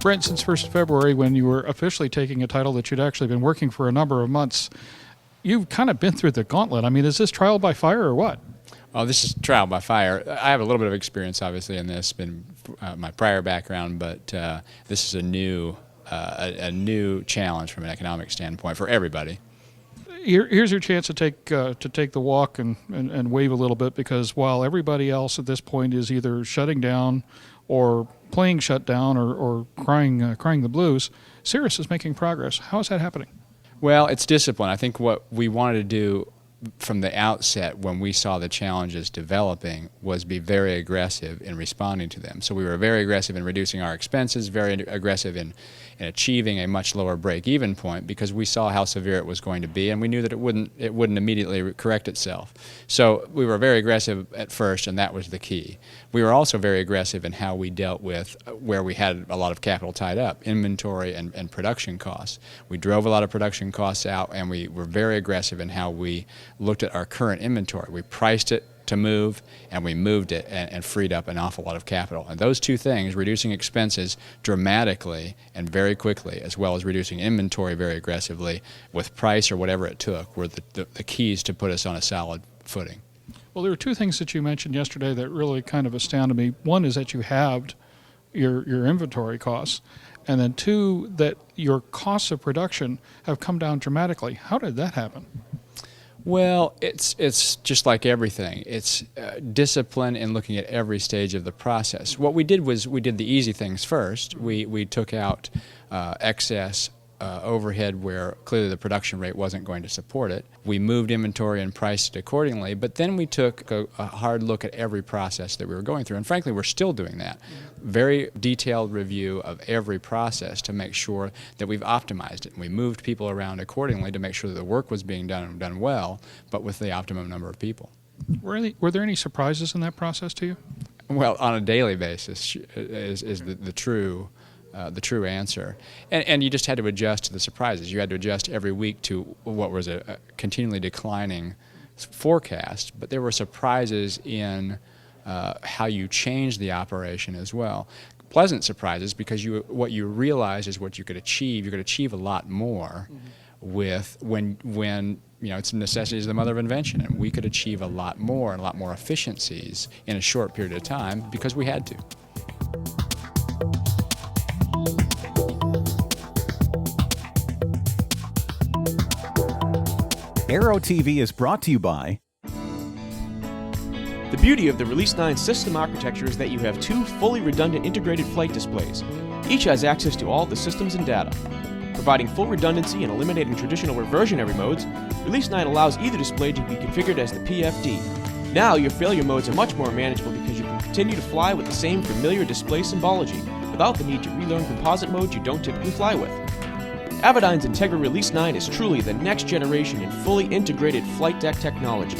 Brent, since 1st of February, when you were officially taking a title that you'd actually been working for a number of months, you've kind of been through the gauntlet. I mean, is this trial by fire or what? Oh, this is trial by fire. I have a little bit of experience, obviously, in this, been my prior background, but this is a new challenge from an economic standpoint for everybody. Here's your chance to take the walk and wave a little bit, because while everybody else at this point is either shutting down or playing shut down or crying the blues, Cirrus is making progress. How is that happening? Well, it's discipline. I think what we wanted to do from the outset when we saw the challenges developing was be very aggressive in responding to them. So we were very aggressive in reducing our expenses, very aggressive in achieving a much lower break-even point, because we saw how severe it was going to be, and we knew that it wouldn't immediately correct itself. So we were very aggressive at first, and that was the key. We were also very aggressive in how we dealt with where we had a lot of capital tied up, inventory and production costs. We drove a lot of production costs out, and we were very aggressive in how we looked at our current inventory. We priced it to move, and we moved it and freed up an awful lot of capital. And those two things, reducing expenses dramatically and very quickly, as well as reducing inventory very aggressively with price or whatever it took, were the keys to put us on a solid footing. Well, there were two things that you mentioned yesterday that really kind of astounded me. One is that you halved your inventory costs, and then two, that your costs of production have come down dramatically. How did that happen? Well, it's just like everything. It's discipline in looking at every stage of the process. What we did was we did the easy things first. We took out excess overhead where clearly the production rate wasn't going to support it. We moved inventory and priced it accordingly, but then we took a hard look at every process that we were going through, and frankly we're still doing that. Very detailed review of every process to make sure that we've optimized it, and we moved people around accordingly to make sure that the work was being done well, but with the optimum number of people. Were there any surprises in that process to you? Well, on a daily basis is the true answer. And you just had to adjust to the surprises. You had to adjust every week to what was a continually declining forecast, but there were surprises in how you changed the operation as well. Pleasant surprises, because what you realized is what you could achieve. You could achieve a lot more with when it's necessity is the mother of invention, and we could achieve a lot more and a lot more efficiencies in a short period of time because we had to. Aero-TV is brought to you by... The beauty of the Release 9 system architecture is that you have two fully redundant integrated flight displays. Each has access to all the systems and data. Providing full redundancy and eliminating traditional reversionary modes, Release 9 allows either display to be configured as the PFD. Now your failure modes are much more manageable because you can continue to fly with the same familiar display symbology without the need to relearn composite modes you don't typically fly with. Avidyne's Integra Release 9 is truly the next generation in fully integrated flight deck technology.